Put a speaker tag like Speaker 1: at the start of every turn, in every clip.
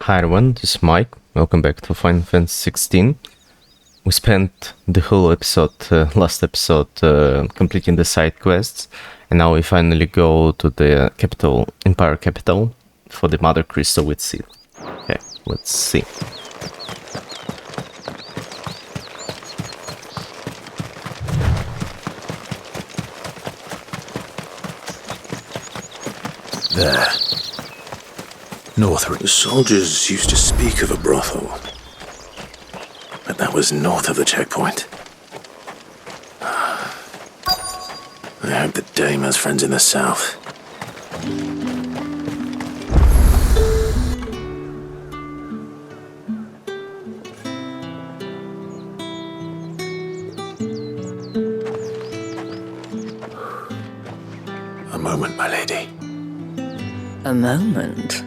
Speaker 1: Hi everyone, this is Mike. Welcome back to Final Fantasy 16. We spent the whole episode, last episode, completing the side quests, and now we finally go to the capital, Empire capital, for the Mother Crystal with Seed. Okay, let's see.
Speaker 2: There. North. The soldiers used to speak of a brothel, but that was north of the checkpoint. I hope the dame has friends in the south. A moment, my lady.
Speaker 3: A moment?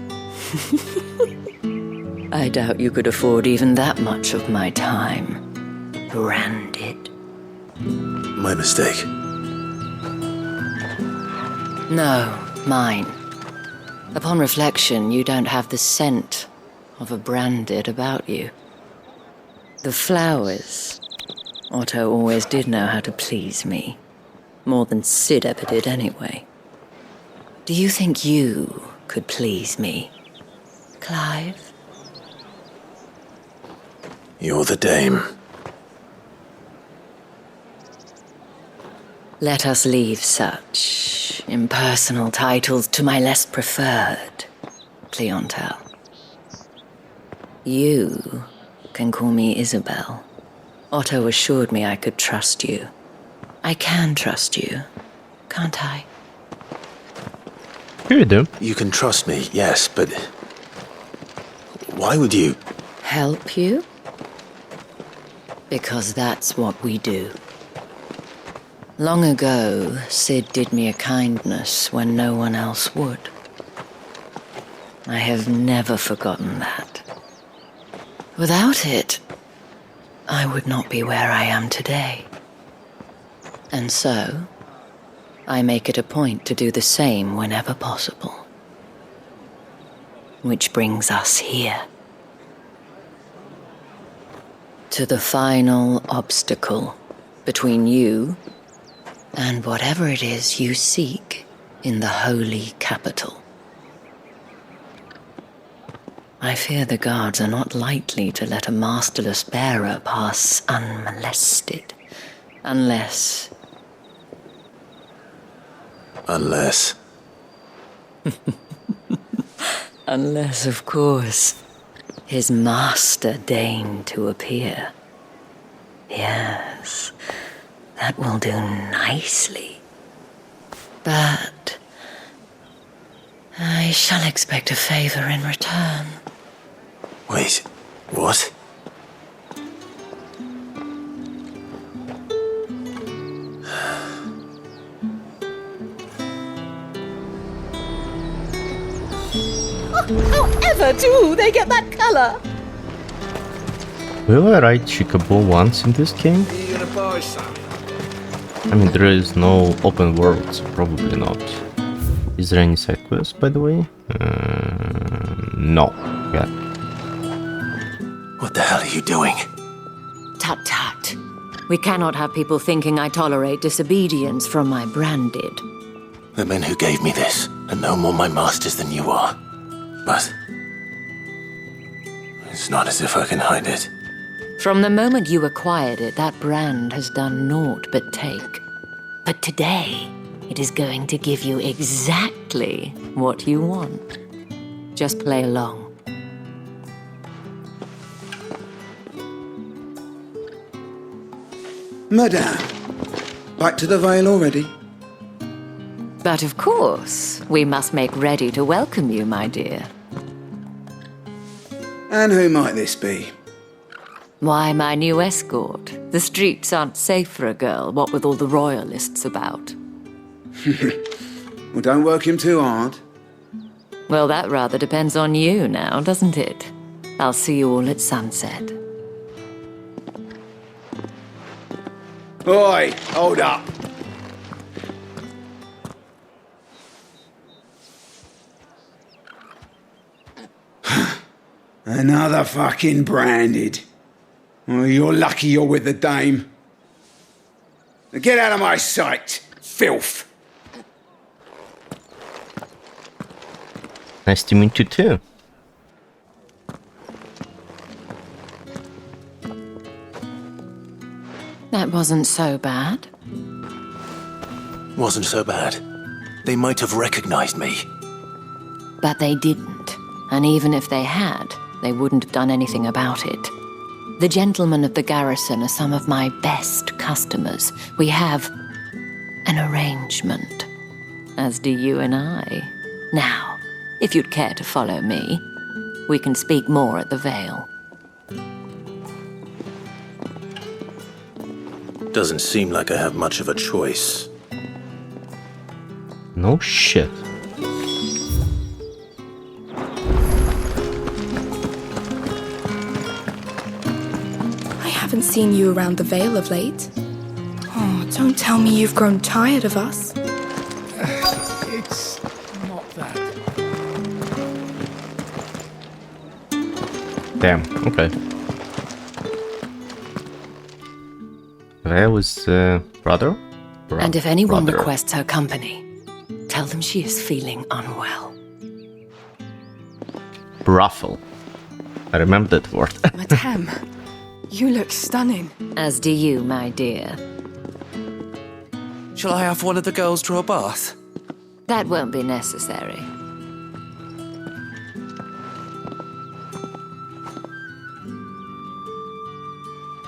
Speaker 3: I doubt you could afford even that much of my time. Branded.
Speaker 2: My mistake.
Speaker 3: No, mine. Upon reflection, you don't have the scent of a branded about you. The flowers. Otto always did know how to please me. More than Sid ever did anyway. Do you think you could please me, Clive?
Speaker 2: You're the dame.
Speaker 3: Let us leave such impersonal titles to my less preferred clientele. You can call me Isabel. Otto assured me I could trust you. I can trust you, can't I?
Speaker 1: Here you do.
Speaker 2: You can trust me, yes, but why would you?
Speaker 3: Help you? Because that's what we do. Long ago, Sid did me a kindness when no one else would. I have never forgotten that. Without it, I would not be where I am today. And so, I make it a point to do the same whenever possible. Which brings us here. To the final obstacle between you and whatever it is you seek in the holy capital. I fear the guards are not likely to let a masterless bearer pass unmolested, unless...
Speaker 2: Unless,
Speaker 3: of course, his master deigned to appear. Yes, that will do nicely. But I shall expect a favor in return.
Speaker 2: wait, what?
Speaker 4: However do they get that color?
Speaker 1: Will I ride Chicabo once in this game?
Speaker 5: You gonna buy some?
Speaker 1: I mean, there is no open world, so probably not. Is there any side quest, by the way? No. Yeah.
Speaker 2: What the hell are you doing?
Speaker 3: Tut-tut. We cannot have people thinking I tolerate disobedience from my branded.
Speaker 2: The men who gave me this are no more my masters than you are. But it's not as if I can hide it.
Speaker 3: From the moment you acquired it, that brand has done naught but take. But today, it is going to give you exactly what you want. Just play along.
Speaker 6: Madame, back to the Vale already?
Speaker 3: But of course, we must make ready to welcome you, my dear.
Speaker 6: And who might this be?
Speaker 3: Why, my new escort. The streets aren't safe for a girl, what with all the royalists about.
Speaker 6: Well, don't work him too hard.
Speaker 3: Well, that rather depends on you now, doesn't it? I'll see you all at sunset.
Speaker 6: Oi, hold up. Another fucking branded. Well, you're lucky you're with the dame. Now get out of my sight, filth.
Speaker 1: Nice to meet you too.
Speaker 3: That wasn't so bad.
Speaker 2: Wasn't so bad. They might have recognized me.
Speaker 3: But they didn't. And even if they had, they wouldn't have done anything about it. The gentlemen of the garrison are some of my best customers. We have an arrangement, as do you and I. Now, if you'd care to follow me, we can speak more at the Vale.
Speaker 2: Doesn't seem like I have much of a choice.
Speaker 1: No shit.
Speaker 5: I haven't seen you around the Vale of late. Oh, don't tell me you've grown tired of us.
Speaker 7: It's not that.
Speaker 1: Damn, okay. Where was brother?
Speaker 3: And if anyone
Speaker 1: Brother.
Speaker 3: requests her company, tell them she is feeling unwell.
Speaker 1: Brothel. I remember that word.
Speaker 5: Madame, you look stunning.
Speaker 3: As do you, my dear.
Speaker 8: Shall I have one of the girls draw a bath?
Speaker 3: That won't be necessary.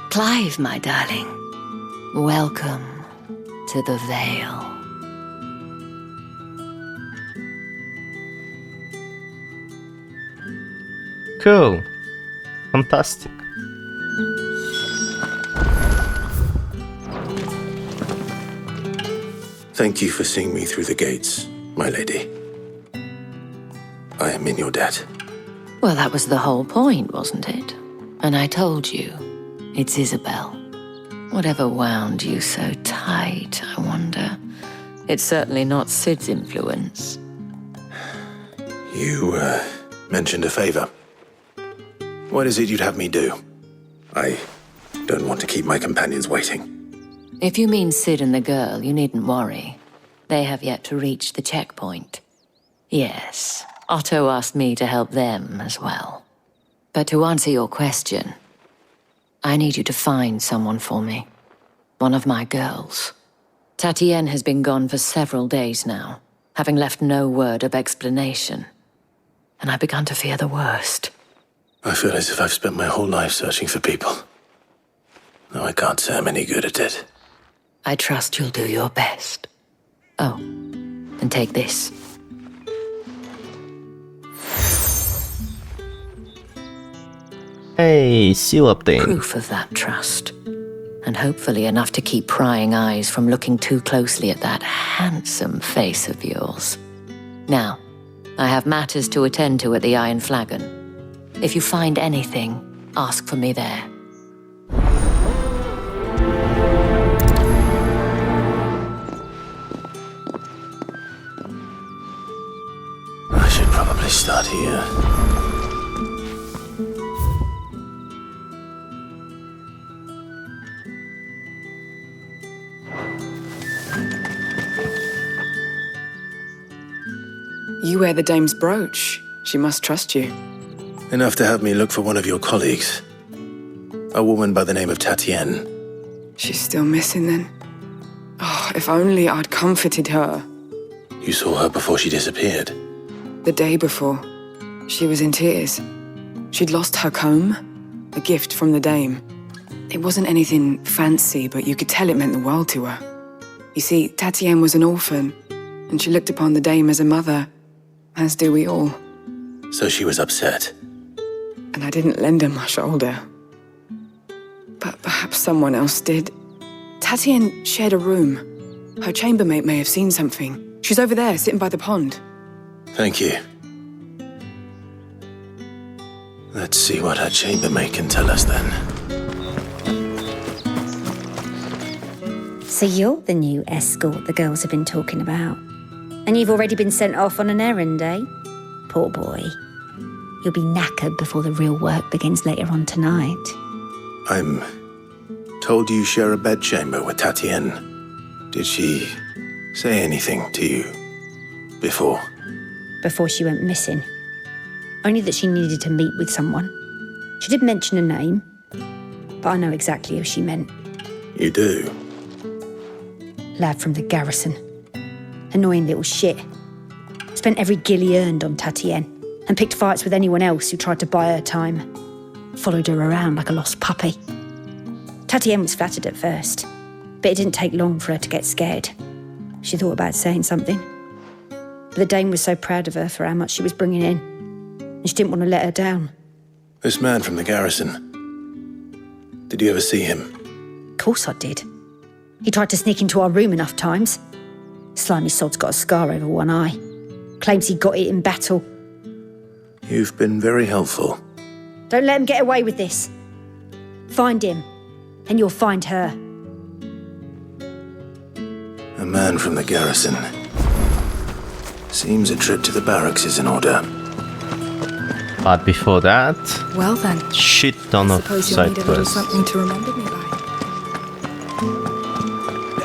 Speaker 3: Clive, my darling, welcome to the Vale.
Speaker 1: Cool. Fantastic.
Speaker 2: Thank you for seeing me through the gates, my lady. I am in your debt.
Speaker 3: Well, that was the whole point, wasn't it? And I told you, it's Isabel. Whatever wound you so tight, I wonder. It's certainly not Sid's influence.
Speaker 2: You, mentioned a favor. What is it you'd have me do? I don't want to keep my companions waiting.
Speaker 3: If you mean Sid and the girl, you needn't worry. They have yet to reach the checkpoint. Yes, Otto asked me to help them as well. But to answer your question, I need you to find someone for me. One of my girls. Tatienne has been gone for several days now, having left no word of explanation. And I've begun to fear the worst.
Speaker 2: I feel as if I've spent my whole life searching for people. Though I can't say I'm any good at it.
Speaker 3: I trust you'll do your best. Oh, and take this.
Speaker 1: Hey, seal update.
Speaker 3: Proof of that trust. And hopefully enough to keep prying eyes from looking too closely at that handsome face of yours. Now, I have matters to attend to at the Iron Flagon. If you find anything, ask for me there.
Speaker 2: I should probably start here.
Speaker 9: You wear the dame's brooch. She must trust you.
Speaker 2: Enough to have me look for one of your colleagues. A woman by the name of Tatienne.
Speaker 9: She's still missing then. Oh, if only I'd comforted her.
Speaker 2: You saw her before she disappeared.
Speaker 9: The day before, she was in tears. She'd lost her comb, a gift from the dame. It wasn't anything fancy, but you could tell it meant the world to her. You see, Tatienne was an orphan, and she looked upon the dame as a mother, as do we all.
Speaker 2: So she was upset.
Speaker 9: And I didn't lend her my shoulder. But perhaps someone else did. Tatienne shared a room. Her chambermaid may have seen something. She's over there, sitting by the pond.
Speaker 2: Thank you. Let's see what her chambermaid can tell us then.
Speaker 10: So you're the new escort the girls have been talking about. And you've already been sent off on an errand, eh? Poor boy. You'll be knackered before the real work begins later on tonight.
Speaker 2: I'm told you share a bedchamber with Tatienne. Did she say anything to you before?
Speaker 10: Before she went missing. Only that she needed to meet with someone. She did mention a name, but I know exactly who she meant.
Speaker 2: You do?
Speaker 10: Lad from the garrison. Annoying little shit. Spent every guil he earned on Tatienne and picked fights with anyone else who tried to buy her time. Followed her around like a lost puppy. Tatienne was flattered at first, but it didn't take long for her to get scared. She thought about saying something. But the Dame was so proud of her for how much she was bringing in, and she didn't want to let her down.
Speaker 2: This man from the garrison. Did you ever see him?
Speaker 10: Of course I did. He tried to sneak into our room enough times. Slimy sod's got a scar over one eye. Claims he got it in battle.
Speaker 2: You've been very helpful.
Speaker 10: Don't let him get away with this. Find him, and you'll find her.
Speaker 2: A man from the garrison. Seems a trip to the barracks is in order.
Speaker 1: But before that,
Speaker 9: Well then,
Speaker 1: shit ton of
Speaker 9: suppose you'll
Speaker 1: side
Speaker 9: need a little
Speaker 1: quests.
Speaker 9: something to remember me by.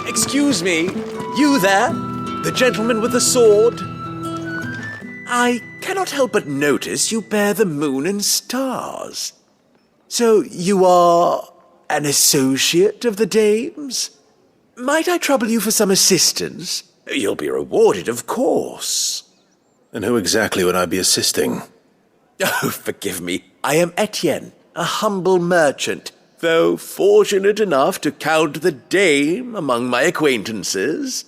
Speaker 8: Excuse me, you there? The gentleman with the sword? I cannot help but notice you bear the moon and stars. So you are an associate of the Dame's? Might I trouble you for some assistance? You'll be rewarded, of course.
Speaker 2: And who exactly would I be assisting?
Speaker 8: Oh, forgive me. I am Etienne, a humble merchant, though fortunate enough to count the Dame among my acquaintances.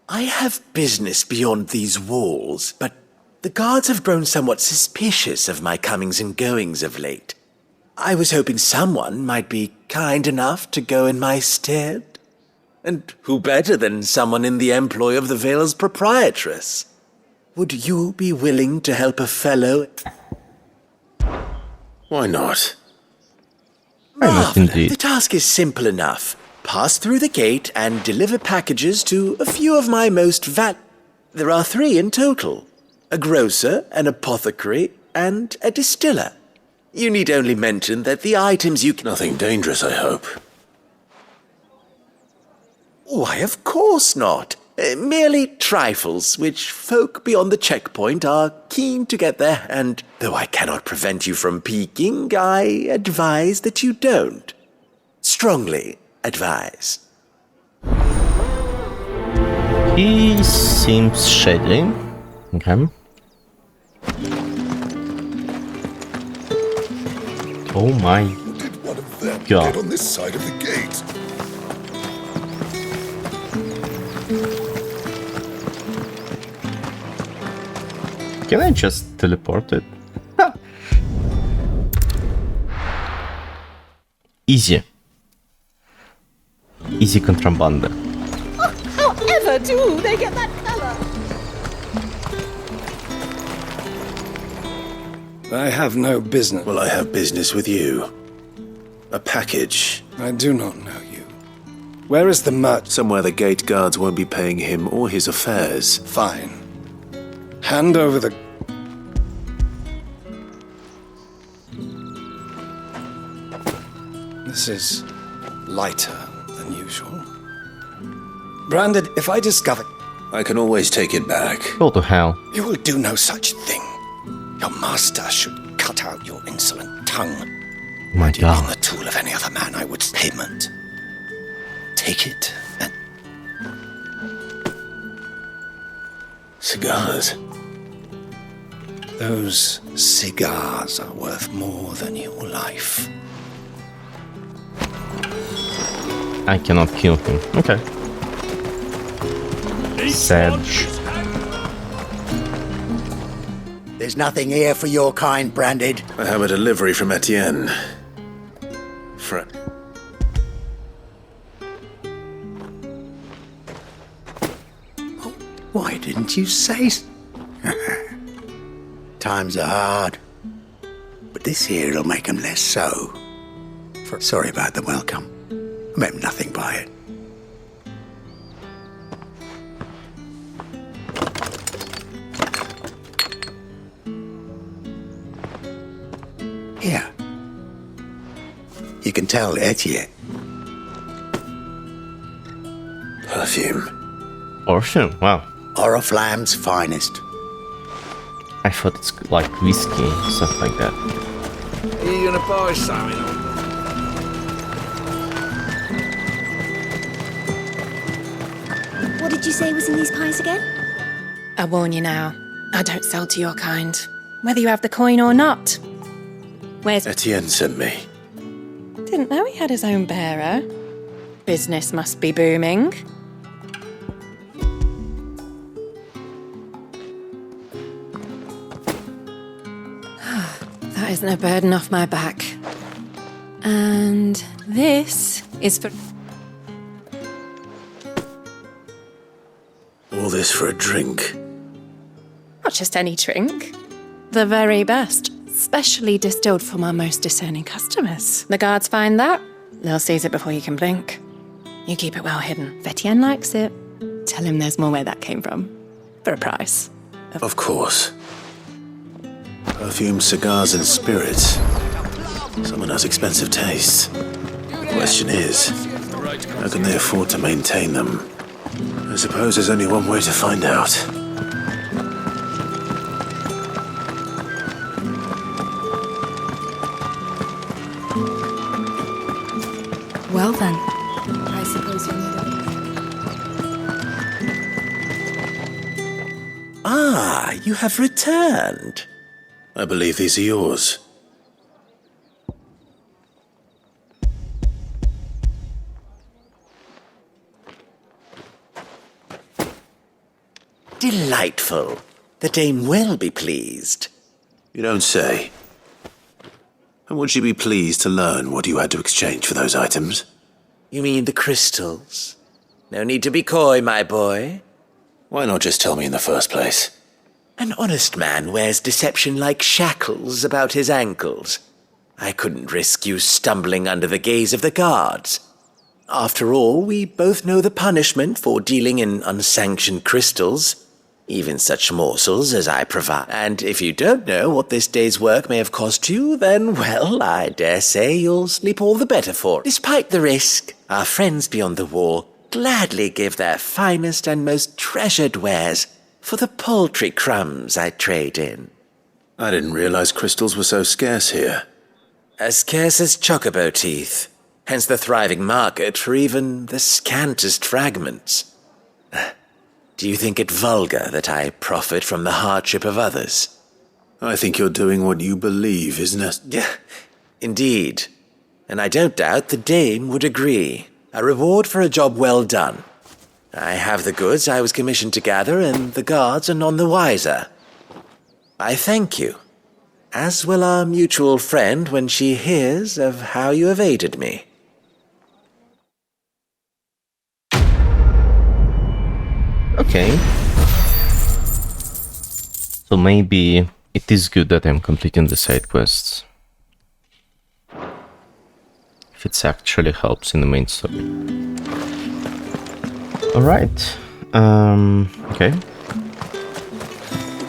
Speaker 8: I have business beyond these walls, but the guards have grown somewhat suspicious of my comings and goings of late. I was hoping someone might be kind enough to go in my stead. And who better than someone in the employ of the Vale's proprietress? Would you be willing to help a fellow?
Speaker 2: Why not?
Speaker 1: Why not,
Speaker 8: Marvelous.
Speaker 1: indeed?
Speaker 8: The task is simple enough. Pass through the gate and deliver packages to a few of my most There are 3 in total. A grocer, an apothecary, and a distiller. You need only mention that the items you can...
Speaker 2: Nothing dangerous, I hope.
Speaker 8: Why, of course not. Merely trifles, which folk beyond the checkpoint are keen to get their hand. Though I cannot prevent you from peeking, I advise that you don't. Strongly advise.
Speaker 1: He seems shady. Okay. Oh my
Speaker 11: Did one of them
Speaker 1: God.
Speaker 11: get on this side of the gate?
Speaker 1: Can I just teleport it? Easy. Easy contraband.
Speaker 4: However do they get that colour?
Speaker 7: I have no business.
Speaker 2: Well, I have business with you. A package.
Speaker 7: I do not know you. Where is the merchant?
Speaker 2: Somewhere the gate guards won't be paying him or his affairs.
Speaker 7: Fine. Hand over the... This is lighter than usual. Branded, if I discover...
Speaker 2: I can always take it back.
Speaker 1: Go to hell.
Speaker 7: You will do no such thing. Your master should cut out your insolent tongue.
Speaker 1: My
Speaker 7: Had you been the
Speaker 1: God.
Speaker 7: tool of any other man, I would payment. Take it and...
Speaker 2: Cigars.
Speaker 7: Those cigars are worth more than your life.
Speaker 1: I cannot kill him. Okay. Sad.
Speaker 12: There's nothing here for your kind, Branded.
Speaker 2: I have a delivery from Etienne.
Speaker 12: Why didn't you say so? Times are hard. But this here'll make 'em less so. Sorry about the welcome. I meant nothing by it. Here. You can tell Etienne.
Speaker 2: Perfume.
Speaker 1: Perfume? Wow.
Speaker 12: Oriflamme's finest.
Speaker 1: I thought it's like whiskey, stuff like that.
Speaker 8: Are you gonna buy something?
Speaker 4: What did you say was in these pies again?
Speaker 5: I warn you now, I don't sell to your kind, whether you have the coin or not. Where's...
Speaker 2: Etienne sent me.
Speaker 5: Didn't know he had his own bearer. Business must be booming. That isn't a burden off my back. And this is for...
Speaker 2: All this for a drink.
Speaker 5: Not just any drink. The very best. Specially distilled for my most discerning customers. The guards find that, they'll seize it before you can blink. You keep it well hidden. Etienne likes it. Tell him there's more where that came from. For a price.
Speaker 2: Of course. Perfume, cigars, and spirits. Someone has expensive tastes. The question is, how can they afford to maintain them? I suppose there's only one way to find out.
Speaker 5: Well then.
Speaker 9: I suppose you need it.
Speaker 8: Ah, you have returned.
Speaker 2: I believe these are yours.
Speaker 8: Delightful. The dame will be pleased.
Speaker 2: You don't say. And would she be pleased to learn what you had to exchange for those items?
Speaker 8: You mean the crystals? No need to be coy, my boy.
Speaker 2: Why not just tell me in the first place?
Speaker 8: An honest man wears deception like shackles about his ankles. I couldn't risk you stumbling under the gaze of the guards. After all, we both know the punishment for dealing in unsanctioned crystals. Even such morsels as I provide. And if you don't know what this day's work may have cost you, then, well, I dare say you'll sleep all the better for it. Despite the risk, our friends beyond the wall gladly give their finest and most treasured wares for the paltry crumbs I trade in.
Speaker 2: I didn't realize crystals were so scarce here.
Speaker 8: As scarce as chocobo teeth, hence the thriving market for even the scantest fragments. Do you think it vulgar that I profit from the hardship of others?
Speaker 2: I think you're doing what you believe, isn't it?
Speaker 8: Yeah, indeed. And I don't doubt the dame would agree. A reward for a job well done. I have the goods I was commissioned to gather, and the guards are none the wiser. I thank you, as will our mutual friend when she hears of how you have aided me.
Speaker 1: Okay. So maybe it is good that I'm completing the side quests. If it actually helps in the main story. Alright. Okay.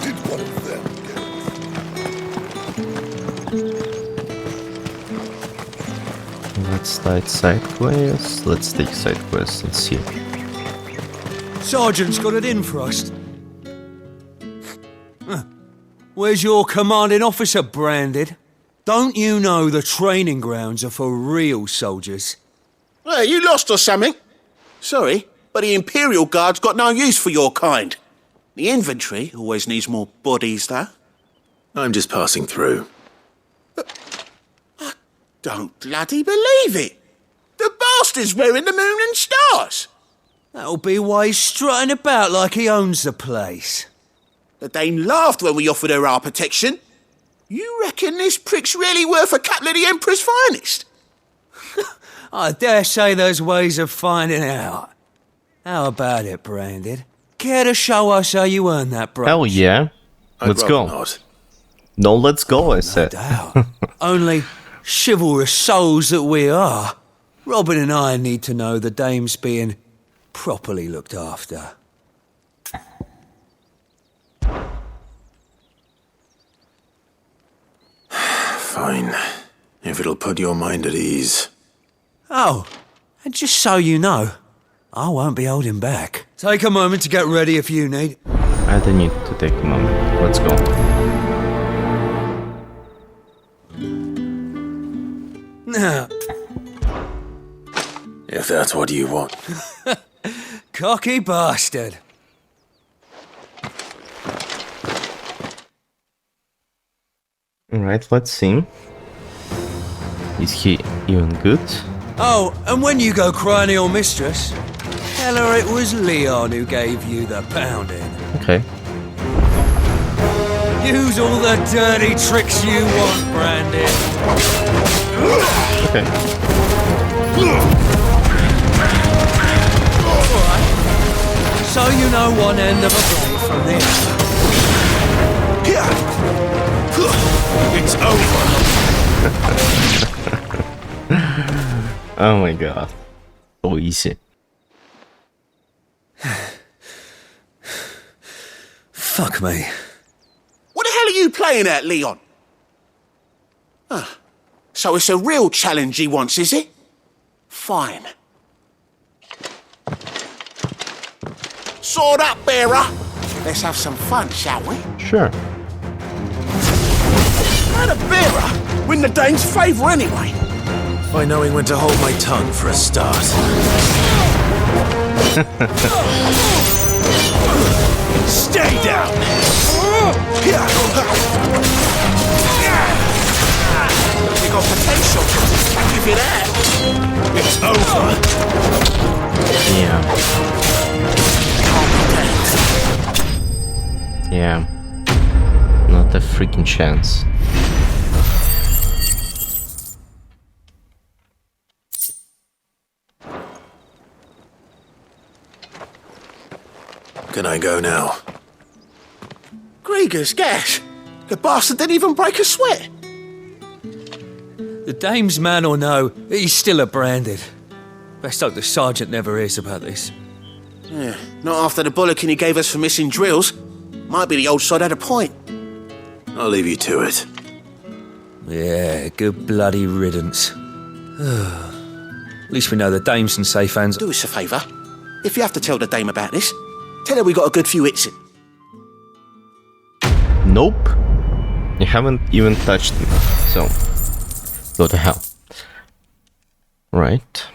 Speaker 11: Did one of them get it?
Speaker 1: Let's start side quests. Let's take side quests and see.
Speaker 13: Sergeant's got it in for us. Where's your commanding officer branded? Don't you know the training grounds are for real soldiers?
Speaker 14: Hey, you lost or something? Sorry, but the Imperial Guard's got no use for your kind. The infantry always needs more bodies, though.
Speaker 2: I'm just passing through.
Speaker 14: I don't bloody believe it. The bastard's wearing the moon and stars.
Speaker 13: That'll be why he's strutting about like he owns the place.
Speaker 14: The dame laughed when we offered her our protection. You reckon this prick's really worth a couple of the Emperor's finest?
Speaker 13: I dare say there's ways of finding out. How about it, Branded? Care to show us how you earn that brooch?
Speaker 1: Hell yeah. Let's go.
Speaker 2: Not.
Speaker 1: No, let's go, I said.
Speaker 13: No doubt. Only chivalrous souls that we are. Robin and I need to know the dame's being properly looked after.
Speaker 2: Fine. If it'll put your mind at ease.
Speaker 13: Oh, and just so you know, I won't be holding back. Take a moment to get ready if you need.
Speaker 1: I don't need to take a moment. Let's go.
Speaker 13: Now,
Speaker 2: If that's what you want.
Speaker 13: cocky bastard.
Speaker 1: Alright, let's see. Is he even good?
Speaker 13: Oh, and when you go crying to your mistress, tell her it was Leon who gave you the pounding.
Speaker 1: Okay.
Speaker 13: Use all the dirty tricks you want, Brandon.
Speaker 1: Okay.
Speaker 13: Alright. So you know one end of a blade from the other.
Speaker 14: It's over.
Speaker 1: Oh my god. So easy.
Speaker 13: Fuck me.
Speaker 14: What the hell are you playing at, Leon? So it's a real challenge he wants, is it? Fine. Sword up, bearer. Let's have some fun, shall we?
Speaker 1: Sure.
Speaker 14: How'd a bearer win the Dane's favour anyway?
Speaker 2: By knowing when to hold my tongue for a start.
Speaker 14: Stay down! You got potential. Give it that. It's over.
Speaker 1: Yeah. Yeah. Not a freaking chance.
Speaker 2: Can I go now?
Speaker 14: Grieger's gas. The bastard didn't even break a sweat.
Speaker 13: The dame's man or no, he's still a branded. Best hope the sergeant never hears about this.
Speaker 14: Yeah, not after the bollocking he gave us for missing drills. Might be the old sod had a point.
Speaker 2: I'll leave you to it.
Speaker 13: Yeah, good bloody riddance. At least we know the dame's in safe hands.
Speaker 14: Do us a favour. If you have to tell the dame about this, tell her we got a good few hits in.
Speaker 1: Nope. You haven't even touched me. So, go to hell. Right.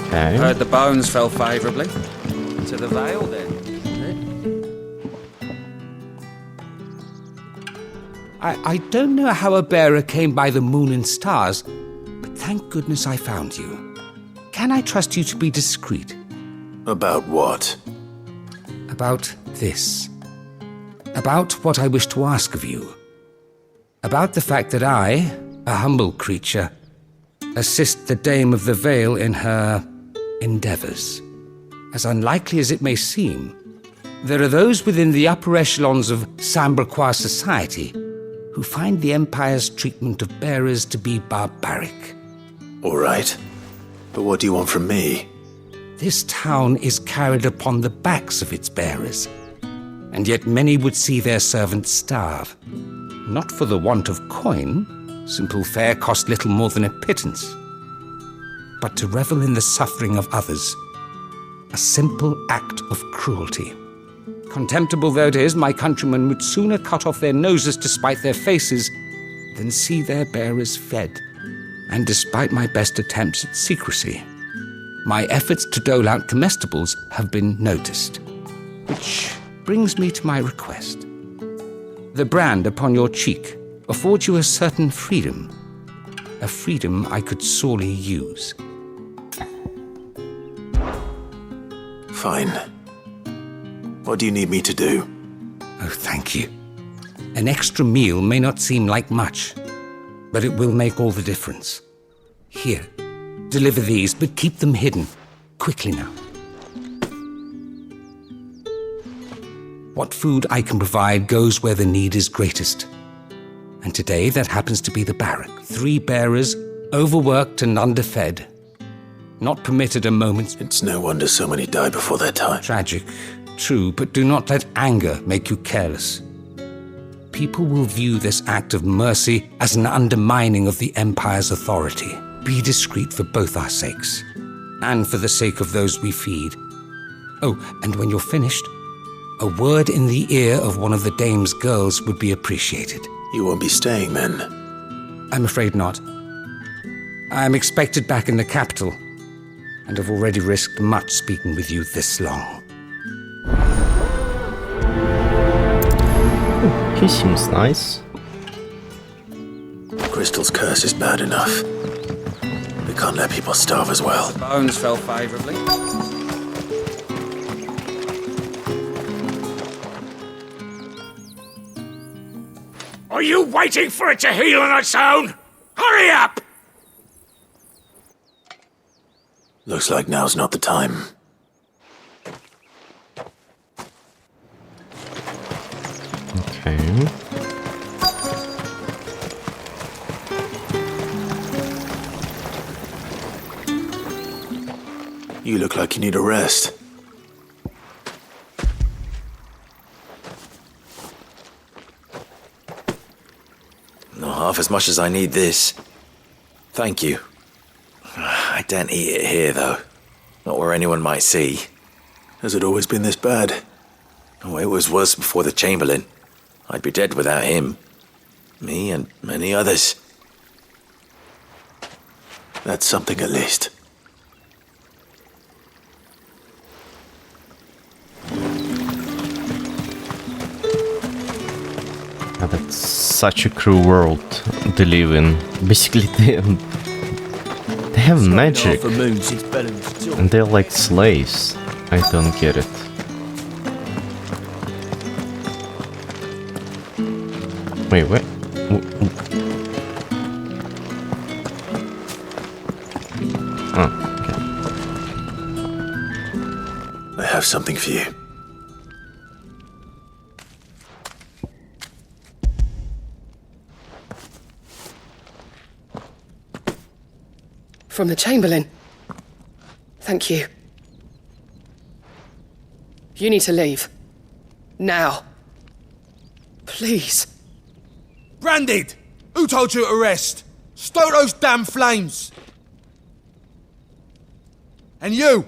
Speaker 1: Okay.
Speaker 15: Heard the bones fell favourably. To the Vale, then.
Speaker 16: I don't know how a bearer came by the moon and stars, but thank goodness I found you. Can I trust you to be discreet?
Speaker 2: About what?
Speaker 16: About this. About what I wish to ask of you. About the fact that I, a humble creature, assist the Dame of the Vale in her endeavours. As unlikely as it may seem, there are those within the upper echelons of Samberquois society who find the Empire's treatment of bearers to be barbaric.
Speaker 2: All right. But what do you want from me?
Speaker 16: This town is carried upon the backs of its bearers, and yet many would see their servants starve. Not for the want of coin, simple fare cost little more than a pittance, but to revel in the suffering of others, a simple act of cruelty. Contemptible though it is, my countrymen would sooner cut off their noses to spite their faces than see their bearers fed. And despite my best attempts at secrecy, my efforts to dole out comestibles have been noticed. Which brings me to my request. The brand upon your cheek affords you a certain freedom, a freedom I could sorely use.
Speaker 2: Fine. What do you need me to do?
Speaker 16: Oh, thank you. An extra meal may not seem like much, but it will make all the difference. Here, deliver these, but keep them hidden. Quickly now. What food I can provide goes where the need is greatest. And today that happens to be the barrack. 3 bearers, overworked and underfed. Not permitted a moment's...
Speaker 2: It's no wonder so many die before their time.
Speaker 16: Tragic, True, but do not let anger make you careless. People will view this act of mercy as an undermining of the Empire's authority. Be discreet for both our sakes, and for the sake of those we feed. Oh, and when you're finished, a word in the ear of one of the dame's girls would be appreciated.
Speaker 2: You won't be staying then?
Speaker 16: I'm afraid not. I am expected back in the capital, and have already risked much speaking with you this long.
Speaker 1: He seems nice.
Speaker 2: Crystal's curse is bad enough. We can't let people starve as well.
Speaker 15: Bones fell favourably.
Speaker 12: Are you waiting for it to heal on its own? Hurry up!
Speaker 2: Looks like now's not the time.
Speaker 1: Okay.
Speaker 2: You look like you need a rest.
Speaker 8: Not half as much as I need this. Thank you. I daren't eat it here, though. Not where anyone might see.
Speaker 2: Has it always been this bad?
Speaker 8: Oh, it was worse before the Chamberlain. I'd be dead without him. Me and many others.
Speaker 2: That's something at least.
Speaker 1: Yeah, that's such a cruel world to live in. Basically, they have magic, and they're like slaves. I don't get it. Wait, what? Oh, okay.
Speaker 2: I have something for you.
Speaker 17: From the Chamberlain. Thank you. You need to leave. Now. Please.
Speaker 13: Branded! Who told you to rest? Stoke those damn flames! And you!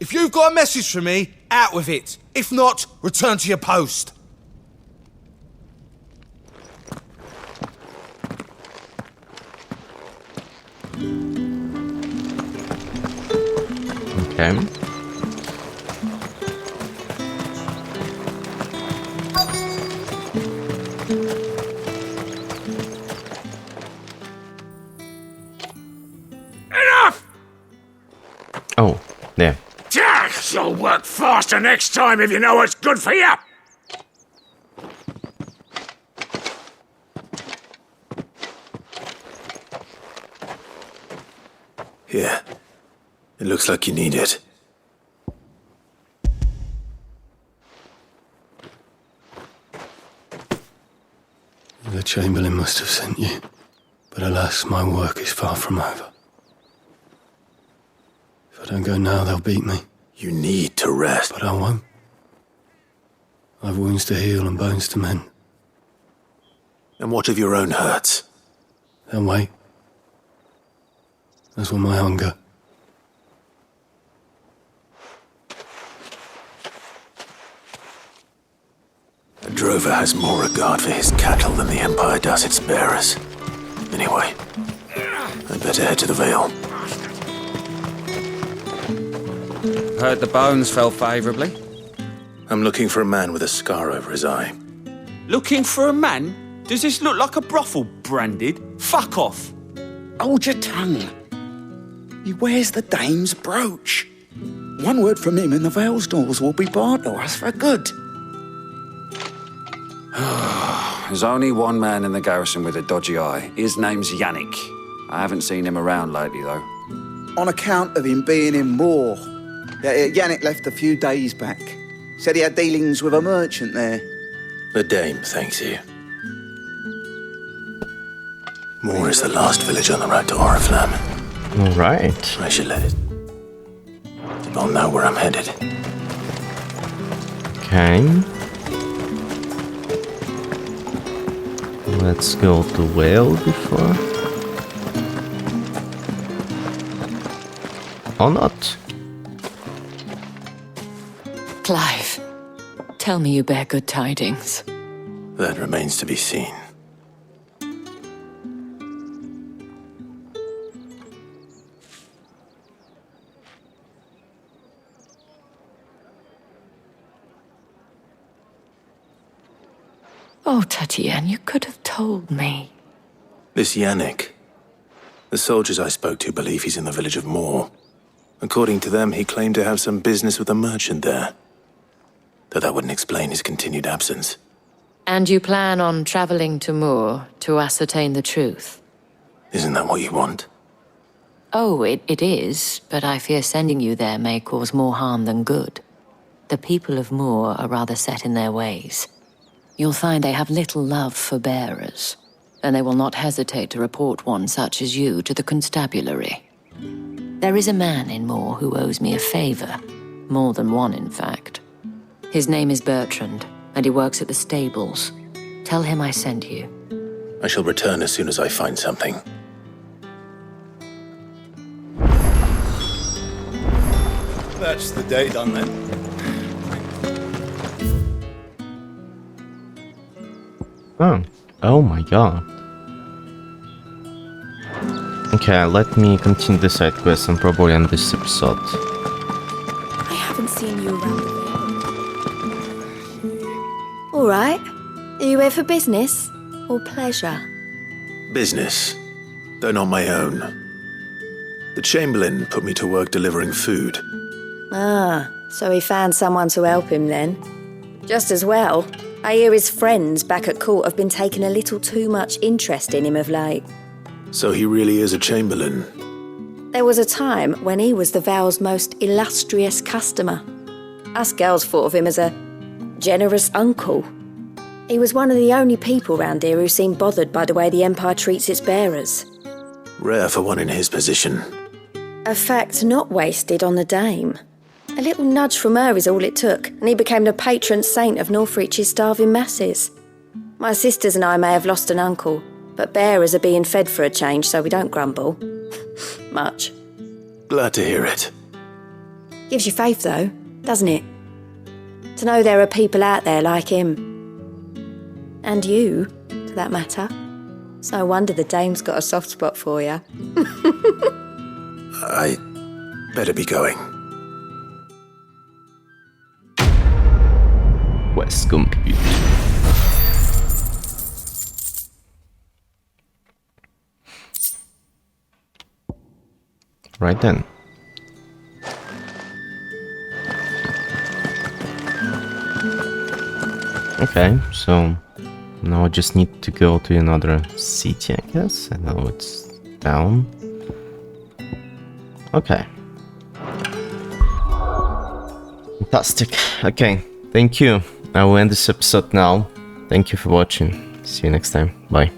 Speaker 13: If you've got a message for me, out with it. If not, return to your post.
Speaker 1: Okay.
Speaker 12: Enough!
Speaker 1: Oh, yeah.
Speaker 12: You'll work faster next time if you know what's good for you!
Speaker 2: Here. It looks like you need it.
Speaker 18: The Chamberlain must have sent you, but alas, my work is far from over. If I don't go now, they'll beat me.
Speaker 2: You need to rest.
Speaker 18: But I won't. I've wounds to heal and bones to mend.
Speaker 2: And what of your own hurts?
Speaker 18: Then wait. As will my hunger.
Speaker 2: A drover has more regard for his cattle than the Empire does its bearers. Anyway, I'd better head to the Vale.
Speaker 15: Heard the bones fell favourably.
Speaker 2: I'm looking for a man with a scar over his eye.
Speaker 19: Looking for a man? Does this look like a brothel, Branded? Fuck off!
Speaker 12: Hold your tongue. He wears the dame's brooch. One word from him and the Vale's doors will be barred to us for good.
Speaker 19: There's only one man in the garrison with a dodgy eye. His name's Yannick. I haven't seen him around lately, though.
Speaker 20: On account of him being in war. Yannick left a few days back. Said he had dealings with a merchant there.
Speaker 2: The dame thanks you. Moor is the last village on the road to Oriflamme.
Speaker 1: All right.
Speaker 2: I should let it. I'll know where I'm headed.
Speaker 1: Okay. Let's go to Whale before. Or not.
Speaker 3: Clive, tell me you bear good tidings.
Speaker 2: That remains to be seen.
Speaker 3: Oh, Tatienne, you could have told me.
Speaker 2: This Yannick. The soldiers I spoke to believe he's in the village of Moor. According to them, he claimed to have some business with a merchant there. Though that wouldn't explain his continued absence.
Speaker 3: And you plan on traveling to Moor to ascertain the truth?
Speaker 2: Isn't that what you want?
Speaker 3: Oh, it is, but I fear sending you there may cause more harm than good. The people of Moor are rather set in their ways. You'll find they have little love for bearers, and they will not hesitate to report one such as you to the constabulary. There is a man in Moor who owes me a favor, more than one in fact. His name is Bertrand, and he works at the stables. Tell him I sent you.
Speaker 2: I shall return as soon as I find something.
Speaker 14: That's the day done then.
Speaker 1: Oh my god. Okay, let me continue the side quest and probably end this episode.
Speaker 10: I haven't seen you around the vale. All right. Are you here for business or pleasure?
Speaker 2: Business, though not my own. The Chamberlain put me to work delivering food.
Speaker 10: Ah, so he found someone to help him then. Just as well. I hear his friends back at court have been taking a little too much interest in him of late.
Speaker 2: So he really is a Chamberlain.
Speaker 10: There was a time when he was the Vale's most illustrious customer. Us girls thought of him as a generous uncle. He was one of the only people round here who seemed bothered by the way the Empire treats its bearers.
Speaker 2: Rare for one in his position.
Speaker 10: A fact not wasted on the dame. A little nudge from her is all it took, and he became the patron saint of Northreach's starving masses. My sisters and I may have lost an uncle, but bearers are being fed for a change, so we don't grumble. Much.
Speaker 2: Glad to hear it.
Speaker 10: Gives you faith, though, doesn't it? To know there are people out there like him. And you, for that matter. It's no wonder the dame's got a soft spot for you.
Speaker 2: I better be going.
Speaker 1: Quest complete. Right then. Okay, so now I just need to go to another city, I guess. I know it's down. Okay. Fantastic. Okay, thank you. I will end this episode now. Thank you for watching. See you next time. Bye.